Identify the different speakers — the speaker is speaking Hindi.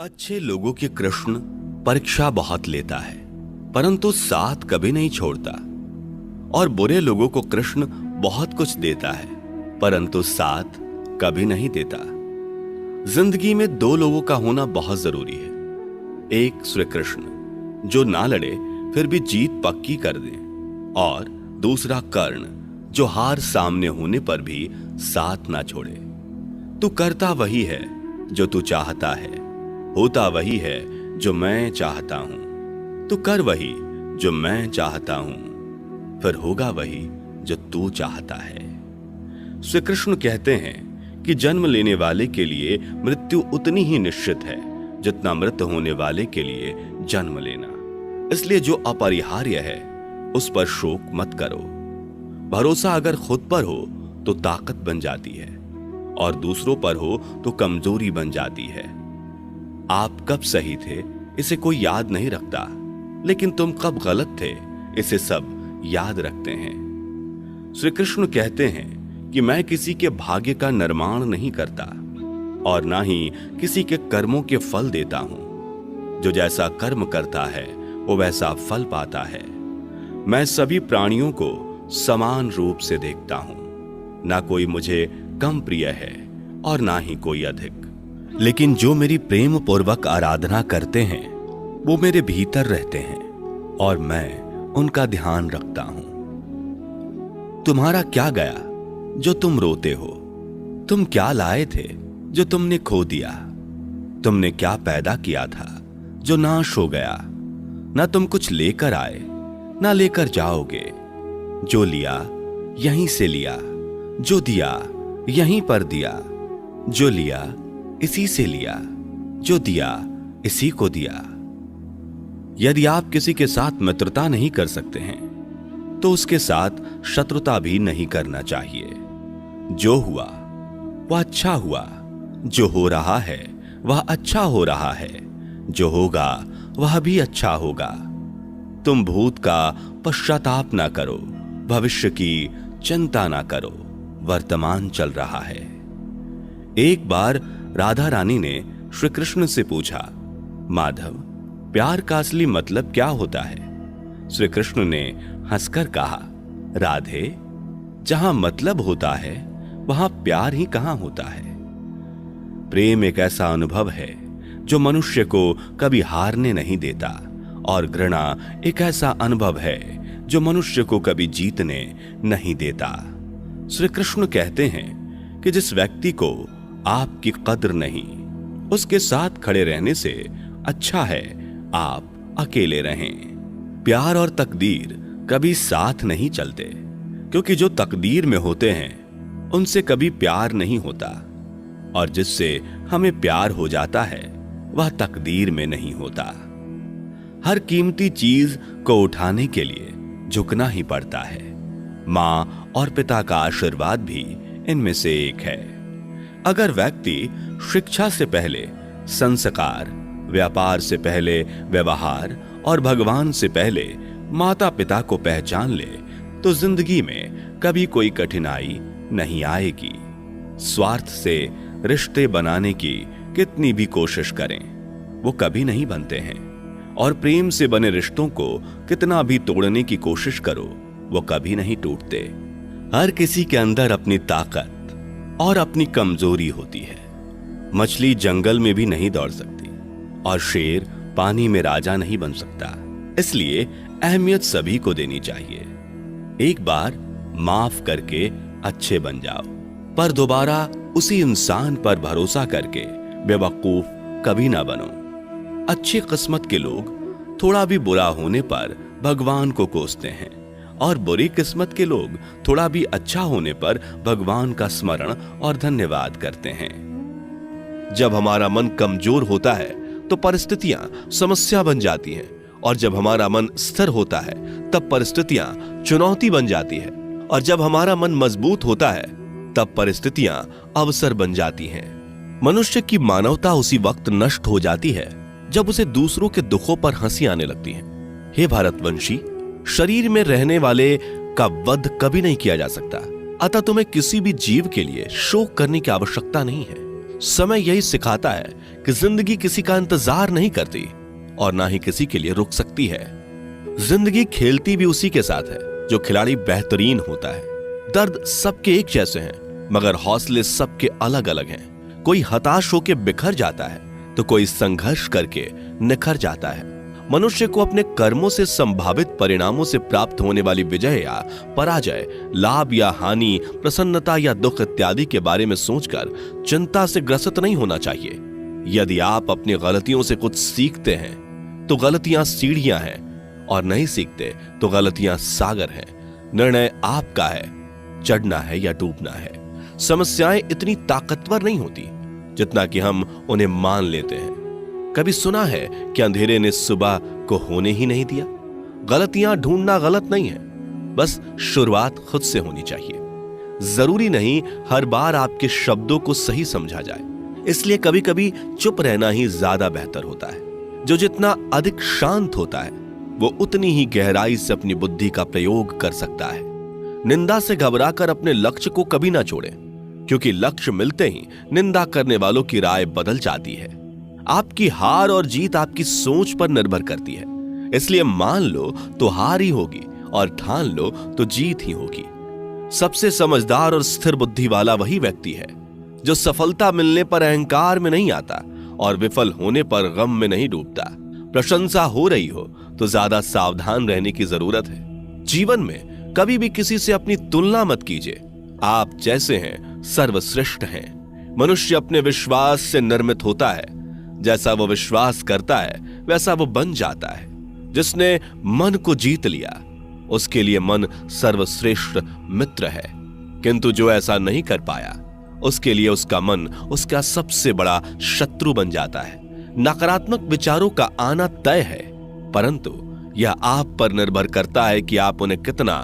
Speaker 1: अच्छे लोगों की कृष्ण परीक्षा बहुत लेता है, परंतु साथ कभी नहीं छोड़ता। और बुरे लोगों को कृष्ण बहुत कुछ देता है, परंतु साथ कभी नहीं देता। जिंदगी में दो लोगों का होना बहुत जरूरी है। एक श्री कृष्ण जो ना लड़े फिर भी जीत पक्की कर दे, और दूसरा कर्ण जो हार सामने होने पर भी साथ ना छोड़े। तू करता वही है जो तू चाहता है, होता वही है जो मैं चाहता हूं। तू कर वही जो मैं चाहता हूं, फिर होगा वही जो तू चाहता है। श्री कृष्ण कहते हैं कि जन्म लेने वाले के लिए मृत्यु उतनी ही निश्चित है जितना मृत होने वाले के लिए जन्म लेना। इसलिए जो अपरिहार्य है उस पर शोक मत करो। भरोसा अगर खुद पर हो तो ताकत बन जाती है, और दूसरों पर हो तो कमजोरी बन जाती है। आप कब सही थे इसे कोई याद नहीं रखता, लेकिन तुम कब गलत थे इसे सब याद रखते हैं। श्री कृष्ण कहते हैं कि मैं किसी के भाग्य का निर्माण नहीं करता, और ना ही किसी के कर्मों के फल देता हूं। जो जैसा कर्म करता है वो वैसा फल पाता है। मैं सभी प्राणियों को समान रूप से देखता हूं, ना कोई मुझे कम प्रिय है और ना ही कोई अधिक। लेकिन जो मेरी प्रेम पूर्वक आराधना करते हैं वो मेरे भीतर रहते हैं, और मैं उनका ध्यान रखता हूं। तुम्हारा क्या गया जो तुम रोते हो? तुम क्या लाए थे जो तुमने खो दिया? तुमने क्या पैदा किया था जो नाश हो गया? ना तुम कुछ लेकर आए ना लेकर जाओगे। जो लिया यहीं से लिया, जो दिया यहीं पर दिया। जो लिया इसी से लिया, जो दिया इसी को दिया। यदि आप किसी के साथ मित्रता नहीं कर सकते हैं तो उसके साथ शत्रुता भी नहीं करना चाहिए। जो हुआ वह अच्छा हुआ, जो हो रहा है वह अच्छा हो रहा है, जो होगा वह भी अच्छा होगा। तुम भूत का पश्चाताप ना करो, भविष्य की चिंता ना करो, वर्तमान चल रहा है। एक बार राधा रानी ने श्री कृष्ण से पूछा, माधव, प्यार का असली मतलब क्या होता है? श्री कृष्ण ने हंसकर कहा, राधे, जहां मतलब होता है वहां प्यार ही कहां होता है। प्रेम एक ऐसा अनुभव है जो मनुष्य को कभी हारने नहीं देता, और घृणा एक ऐसा अनुभव है जो मनुष्य को कभी जीतने नहीं देता। श्री कृष्ण कहते हैं कि जिस व्यक्ति को आपकी कद्र नहीं, उसके साथ खड़े रहने से अच्छा है आप अकेले रहें। प्यार और तकदीर कभी साथ नहीं चलते, क्योंकि जो तकदीर में होते हैं उनसे कभी प्यार नहीं होता, और जिससे हमें प्यार हो जाता है वह तकदीर में नहीं होता। हर कीमती चीज को उठाने के लिए झुकना ही पड़ता है। मां और पिता का आशीर्वाद भी इनमें से एक है। अगर व्यक्ति शिक्षा से पहले संस्कार, व्यापार से पहले व्यवहार और भगवान से पहले माता पिता को पहचान ले तो जिंदगी में कभी कोई कठिनाई नहीं आएगी। स्वार्थ से रिश्ते बनाने की कितनी भी कोशिश करें वो कभी नहीं बनते हैं, और प्रेम से बने रिश्तों को कितना भी तोड़ने की कोशिश करो वो कभी नहीं टूटते। हर किसी के अंदर अपनी ताकत और अपनी कमजोरी होती है। मछली जंगल में भी नहीं दौड़ सकती, और शेर पानी में राजा नहीं बन सकता। इसलिए अहमियत सभी को देनी चाहिए। एक बार माफ करके अच्छे बन जाओ, पर दोबारा उसी इंसान पर भरोसा करके बेवकूफ कभी ना बनो। अच्छी किस्मत के लोग थोड़ा भी बुरा होने पर भगवान को कोसते हैं, और बुरी किस्मत के लोग थोड़ा भी अच्छा होने पर भगवान का स्मरण और धन्यवाद करते हैं।
Speaker 2: जब हमारा मन कमजोर होता है तो परिस्थितियां समस्या बन जाती हैं, और जब हमारा मन स्थिर होता है तब परिस्थितियां चुनौती बन जाती है, और जब हमारा मन मजबूत होता है तब परिस्थितियां अवसर बन जाती हैं। मनुष्य की मानवता उसी वक्त नष्ट हो जाती है जब उसे दूसरों के दुखों पर हंसी आने लगती है। हे भारतवंशी, शरीर में रहने वाले का वध कभी नहीं किया जा सकता, अतः तुम्हें किसी भी जीव के लिए शोक करने की आवश्यकता नहीं है। समय यही सिखाता है कि जिंदगी किसी का इंतजार नहीं करती और ना ही किसी के लिए रुक सकती है। जिंदगी खेलती भी उसी के साथ है जो खिलाड़ी बेहतरीन होता है। दर्द सबके एक जैसे हैं, मगर हौसले सबके अलग अलग हैं। कोई हताश होकर बिखर जाता है तो कोई संघर्ष करके निखर जाता है। मनुष्य को अपने कर्मों से संभावित परिणामों से प्राप्त होने वाली विजय या पराजय, लाभ या हानि, प्रसन्नता या दुख इत्यादि के बारे में सोचकर चिंता से ग्रसित नहीं होना चाहिए। यदि आप अपनी गलतियों से कुछ सीखते हैं तो गलतियां सीढ़ियां हैं, और नहीं सीखते तो गलतियां सागर हैं। निर्णय आपका है, चढ़ना है या डूबना है। समस्याएं इतनी ताकतवर नहीं होती जितना कि हम उन्हें मान लेते हैं। कभी सुना है कि अंधेरे ने सुबह को होने ही नहीं दिया? गलतियां ढूंढना गलत नहीं है, बस शुरुआत खुद से होनी चाहिए। जरूरी नहीं हर बार आपके शब्दों को सही समझा जाए, इसलिए कभी कभी चुप रहना ही ज्यादा बेहतर होता है। जो जितना अधिक शांत होता है वो उतनी ही गहराई से अपनी बुद्धि का प्रयोग कर सकता है। निंदा से घबराकर अपने लक्ष्य को कभी ना छोड़ें, क्योंकि लक्ष्य मिलते ही निंदा करने वालों की राय बदल जाती है। आपकी हार और जीत आपकी सोच पर निर्भर करती है, इसलिए मान लो तो हार ही होगी और ठान लो तो जीत ही होगी। सबसे समझदार और स्थिर बुद्धि वाला वही व्यक्ति है जो सफलता मिलने पर अहंकार में नहीं आता और विफल होने पर गम में नहीं डूबता। प्रशंसा हो रही हो तो ज्यादा सावधान रहने की जरूरत है। जीवन में कभी भी किसी से अपनी तुलना मत कीजिए। आप जैसे हैं सर्वश्रेष्ठ हैं। मनुष्य अपने विश्वास से निर्मित होता है। जैसा वो विश्वास करता है वैसा वो बन जाता है। जिसने मन को जीत लिया उसके लिए मन सर्वश्रेष्ठ मित्र है, किंतु जो ऐसा नहीं कर पाया उसके लिए उसका मन उसका सबसे बड़ा शत्रु बन जाता है। नकारात्मक विचारों का आना तय है, परंतु यह आप पर निर्भर करता है कि आप उन्हें कितना